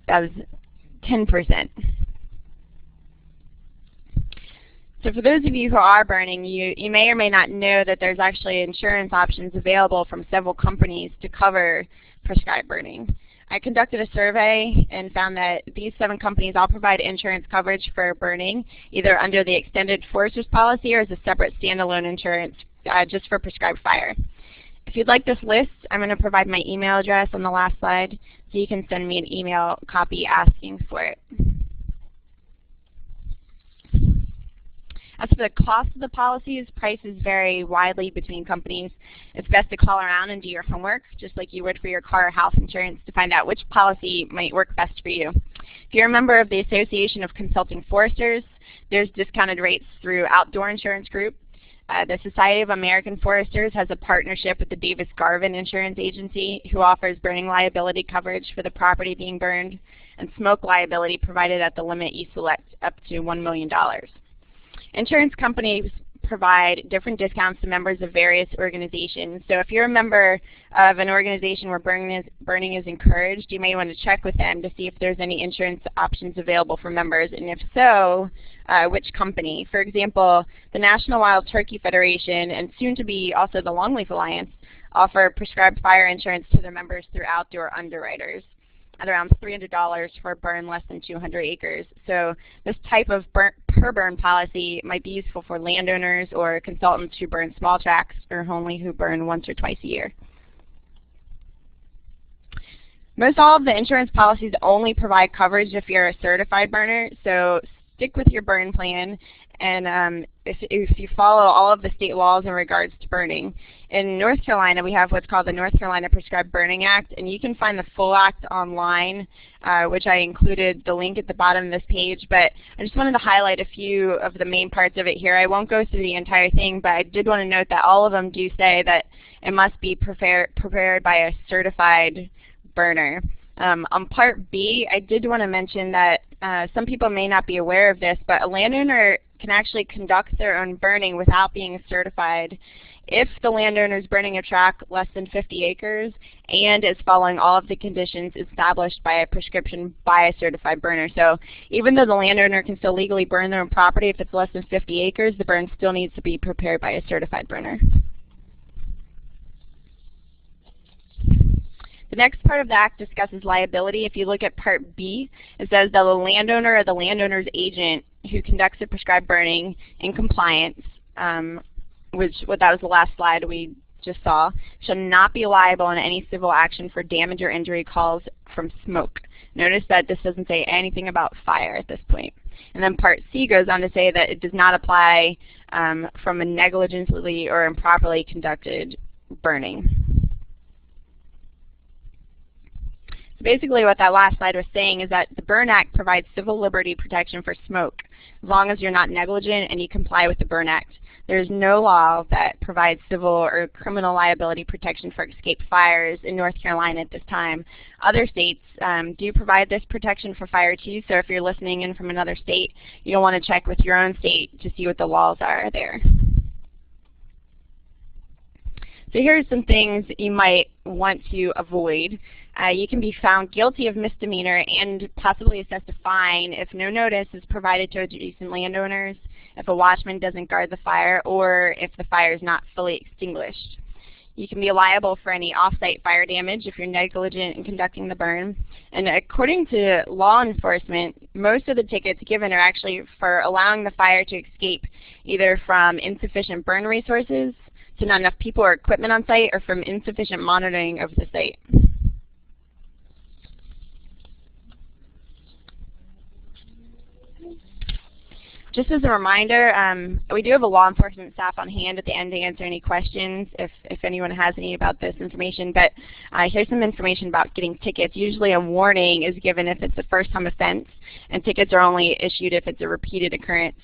that was 10%. So for those of you who are burning, you may or may not know that there's actually insurance options available from several companies to cover prescribed burning. I conducted a survey and found that these 7 companies all provide insurance coverage for burning, either under the extended forester's policy or as a separate standalone insurance just for prescribed fire. If you'd like this list, I'm going to provide my email address on the last slide, so you can send me an email copy asking for it. As for the cost of the policies, prices vary widely between companies. It's best to call around and do your homework, just like you would for your car or house insurance, to find out which policy might work best for you. If you're a member of the Association of Consulting Foresters, there's discounted rates through Outdoor Insurance Group. The Society of American Foresters has a partnership with the Davis Garvin Insurance Agency, who offers burning liability coverage for the property being burned, and smoke liability provided at the limit you select up to $1 million. Insurance companies provide different discounts to members of various organizations. So if you're a member of an organization where burning is encouraged, you may want to check with them to see if there's any insurance options available for members. And if so, which company. For example, the National Wild Turkey Federation and soon to be also the Longleaf Alliance offer prescribed fire insurance to their members through outdoor underwriters at around $300 for a burn less than 200 acres. So this type of per burn policy might be useful for landowners or consultants who burn small tracts or only who burn once or twice a year. Most all of the insurance policies only provide coverage if you're a certified burner, so stick with your burn plan and if you follow all of the state laws in regards to burning. In North Carolina, we have what's called the North Carolina Prescribed Burning Act, and you can find the full act online, which I included the link at the bottom of this page, but I just wanted to highlight a few of the main parts of it here. I won't go through the entire thing, but I did want to note that all of them do say that it must be prepared by a certified burner. On Part B, I did want to mention that some people may not be aware of this, but a landowner can actually conduct their own burning without being certified if the landowner is burning a tract less than 50 acres and is following all of the conditions established by a prescription by a certified burner. So even though the landowner can still legally burn their own property if it's less than 50 acres, the burn still needs to be prepared by a certified burner. The next part of the Act discusses liability. If you look at Part B, it says that the landowner or the landowner's agent who conducts a prescribed burning in compliance, that was the last slide we just saw, shall not be liable in any civil action for damage or injury caused from smoke. Notice that this doesn't say anything about fire at this point. And then Part C goes on to say that it does not apply from a negligently or improperly conducted burning. Basically what that last slide was saying is that the Burn Act provides civil liberty protection for smoke as long as you're not negligent and you comply with the Burn Act. There is no law that provides civil or criminal liability protection for escaped fires in North Carolina at this time. Other states do provide this protection for fire too, so if you're listening in from another state, you'll want to check with your own state to see what the laws are there. So here are some things you might want to avoid. You can be found guilty of misdemeanor and possibly assessed a fine if no notice is provided to adjacent landowners, if a watchman doesn't guard the fire, or if the fire is not fully extinguished. You can be liable for any off-site fire damage if you're negligent in conducting the burn. And according to law enforcement, most of the tickets given are actually for allowing the fire to escape either from insufficient burn resources, so not enough people or equipment on site, or from insufficient monitoring of the site. Just as a reminder, we do have a law enforcement staff on hand at the end to answer any questions if anyone has any about this information. But here's some information about getting tickets. Usually a warning is given if it's a first-time offense, and tickets are only issued if it's a repeated occurrence.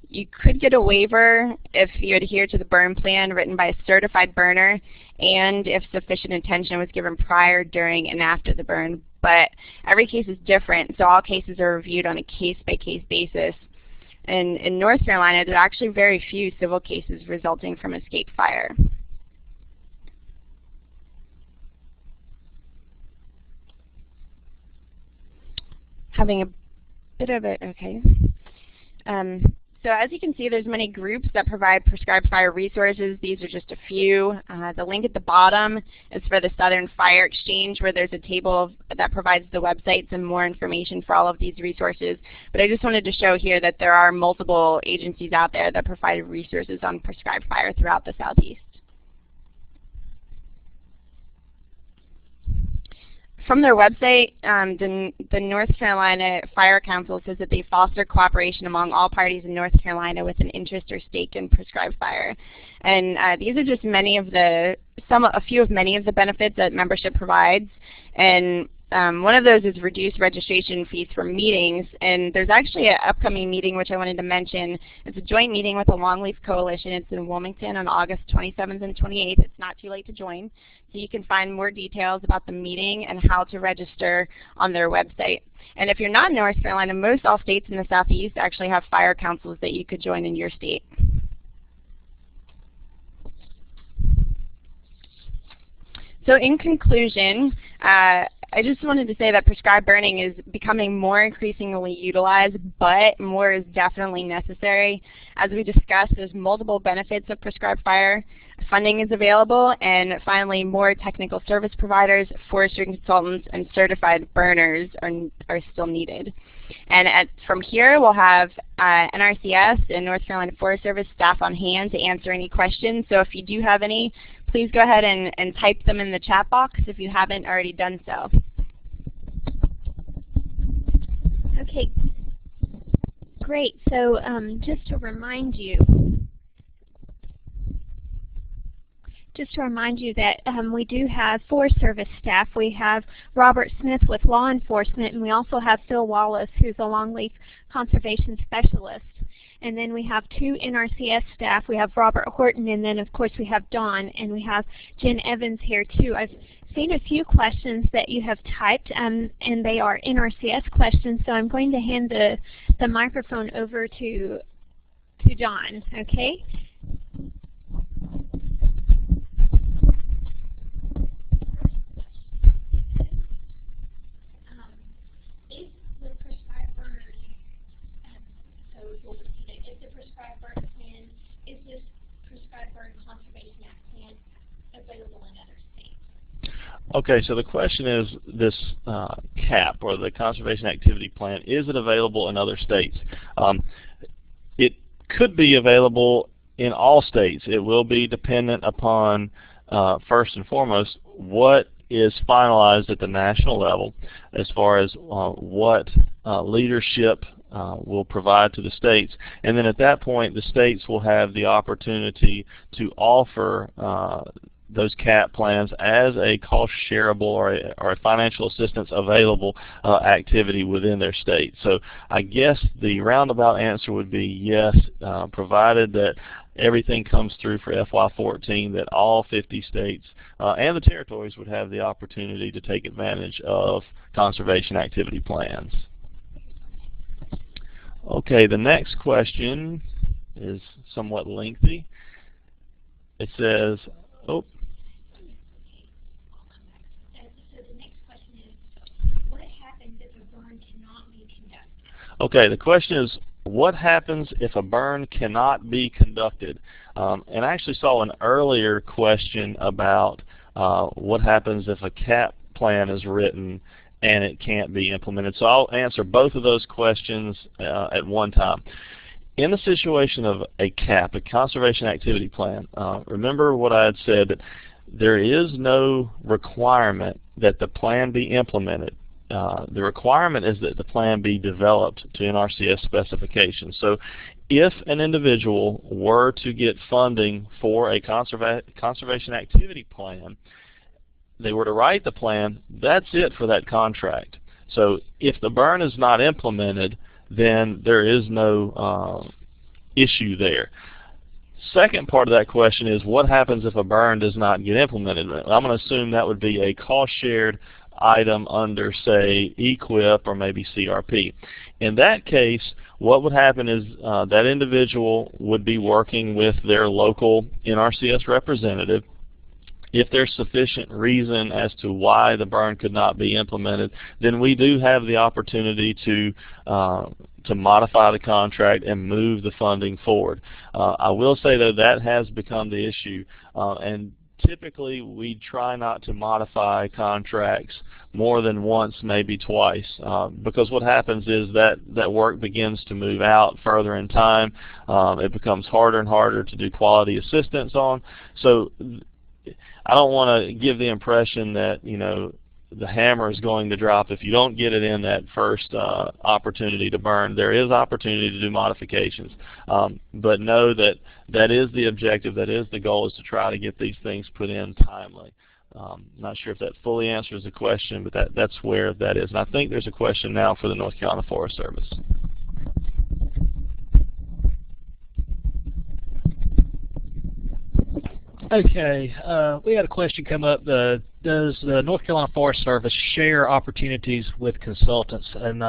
You could get a waiver if you adhere to the burn plan written by a certified burner and if sufficient attention was given prior, during, and after the burn. But every case is different, so all cases are reviewed on a case-by-case basis. And in North Carolina, there are actually very few civil cases resulting from escape fire. Having a bit of it, okay. So as you can see, there's many groups that provide prescribed fire resources. These are just a few. The link at the bottom is for the Southern Fire Exchange, where there's a table that provides the websites and more information for all of these resources. But I just wanted to show here that there are multiple agencies out there that provide resources on prescribed fire throughout the Southeast. From their website, the North Carolina Fire Council says that they foster cooperation among all parties in North Carolina with an interest or stake in prescribed fire. And these are just a few of many of the benefits that membership provides. And one of those is reduced registration fees for meetings. And there's actually an upcoming meeting which I wanted to mention. It's a joint meeting with the Longleaf Coalition. It's in Wilmington on August 27th and 28th. It's not too late to join. So you can find more details about the meeting and how to register on their website. And if you're not in North Carolina, most all states in the Southeast actually have fire councils that you could join in your state. So in conclusion, I just wanted to say that prescribed burning is becoming more increasingly utilized, but more is definitely necessary. As we discussed, there's multiple benefits of prescribed fire. Funding is available, and finally, more technical service providers, forestry consultants, and certified burners are still needed. And from here, we'll have NRCS and North Carolina Forest Service staff on hand to answer any questions. So if you do have any, please go ahead and type them in the chat box if you haven't already done so. Okay, great. So just to remind you that we do have Forest Service staff. We have Robert Smith with law enforcement, and we also have Phil Wallace, who's a longleaf conservation specialist. And then we have 2 NRCS staff. We have Robert Horton, and then of course we have Dawn, and we have Jen Evans here too. I've seen a few questions that you have typed, and they are NRCS questions, so I'm going to hand the microphone over to Dawn, okay? Okay, so the question is this CAP, or the Conservation Activity Plan, is it available in other states? It could be available in all states. It will be dependent upon, first and foremost, what is finalized at the national level as far as what leadership will provide to the states. And then at that point, the states will have the opportunity to offer those CAP plans as a cost shareable or a financial assistance available activity within their state. So I guess the roundabout answer would be yes, provided that everything comes through for FY14, that all 50 states and the territories would have the opportunity to take advantage of conservation activity plans. Okay, the next question is somewhat lengthy. It says, oh. Okay, the question is, what happens if a burn cannot be conducted? And I actually saw an earlier question about what happens if a CAP plan is written and it can't be implemented. So I'll answer both of those questions at one time. In the situation of a CAP, a Conservation Activity Plan, remember what I had said, that there is no requirement that the plan be implemented. The requirement is that the plan be developed to NRCS specifications. So if an individual were to get funding for a conservation activity plan, they were to write the plan, that's it for that contract. So if the burn is not implemented, then there is no issue there. Second part of that question is, what happens if a burn does not get implemented? I'm going to assume that would be a cost-shared item under, say, EQIP or maybe CRP. In that case, what would happen is that individual would be working with their local NRCS representative. If there's sufficient reason as to why the burn could not be implemented, then we do have the opportunity to modify the contract and move the funding forward. I will say, though, that has become the issue, and typically we try not to modify contracts more than once, maybe twice, because what happens is that work begins to move out further in time. It becomes harder and harder to do quality assistance on. So I don't want to give the impression that, you know, the hammer is going to drop if you don't get it in that first opportunity to burn. There is opportunity to do modifications, but know that that is the objective, that is the goal, is to try to get these things put in timely. Not sure if that fully answers the question, but that's where that is. And I think there's a question now for the North Carolina Forest Service. Okay, we had a question come up. Does the North Carolina Forest Service share opportunities with consultants? And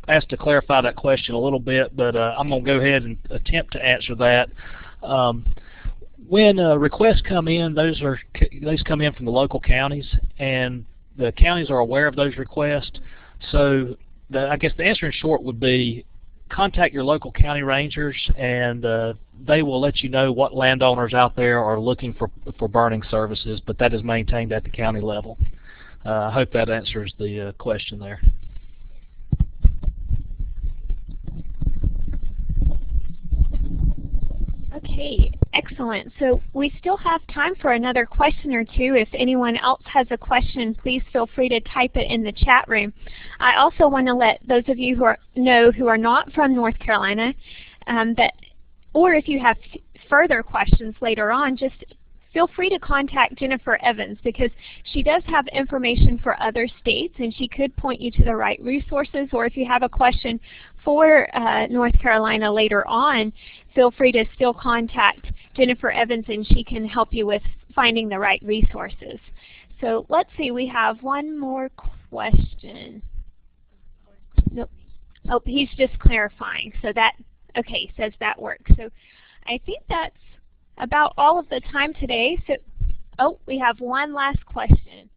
asked to clarify that question a little bit, but I'm going to go ahead and attempt to answer that. When requests come in, those come in from the local counties, and the counties are aware of those requests. So I guess the answer in short would be contact your local county rangers, and they will let you know what landowners out there are looking for burning services, but that is maintained at the county level. I hope that answers the question there. Okay, excellent. So we still have time for another question or two. If anyone else has a question, please feel free to type it in the chat room. I also want to let those of you who are not from North Carolina, or if you have further questions later on, just feel free to contact Jennifer Evans, because she does have information for other states and she could point you to the right resources. Or if you have a question for North Carolina later on, feel free to still contact Jennifer Evans and she can help you with finding the right resources. So let's see, we have one more question. Nope. Oh, he's just clarifying. So that, okay, says that works. So I think that's about all of the time today. So, oh, we have one last question.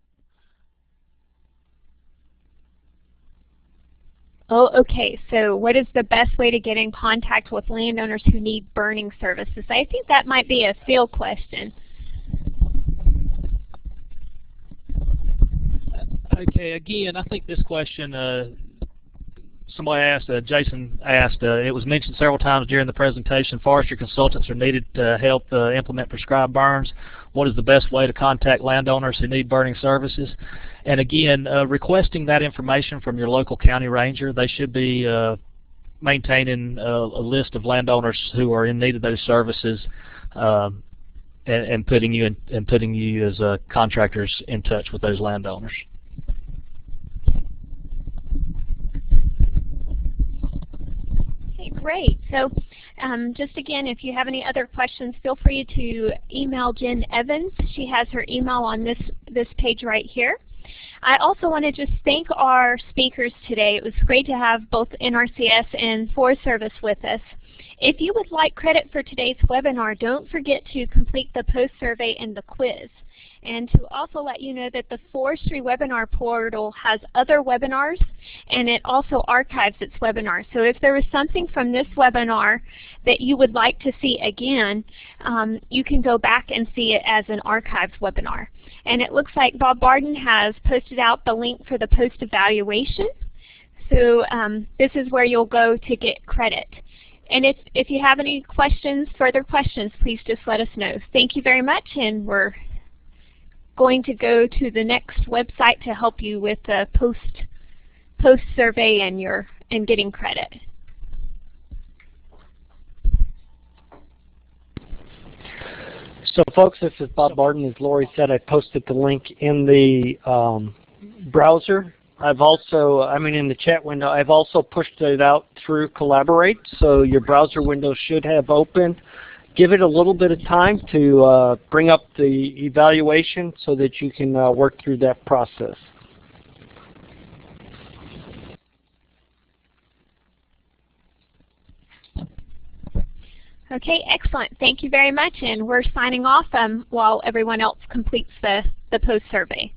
Oh, okay. So what is the best way to get in contact with landowners who need burning services? I think that might be a field question. Okay, again, I think this question, somebody asked, Jason asked, it was mentioned several times during the presentation, forestry consultants are needed to help implement prescribed burns. What is the best way to contact landowners who need burning services? And again, requesting that information from your local county ranger. They should be maintaining a list of landowners who are in need of those services, and putting you as contractors in touch with those landowners. Great. So just again, if you have any other questions, feel free to email Jen Evans. She has her email on this page right here. I also want to just thank our speakers today. It was great to have both NRCS and Forest Service with us. If you would like credit for today's webinar, don't forget to complete the post-survey and the quiz. And to also let you know that the Forestry webinar portal has other webinars, and it also archives its webinars. So if there was something from this webinar that you would like to see again, you can go back and see it as an archived webinar. And it looks like Bob Barden has posted out the link for the post-evaluation. So this is where you'll go to get credit. And if you have any questions, further questions, please just let us know. Thank you very much, and we're going to go to the next website to help you with the post survey and getting credit. So folks, this is Bob Barden. As Lori said, I posted the link in the browser. I've also, in the chat window, I've also pushed it out through Collaborate, so your browser window should have opened. Give it a little bit of time to bring up the evaluation so that you can work through that process. Okay, excellent. Thank you very much, and we're signing off while everyone else completes the post survey.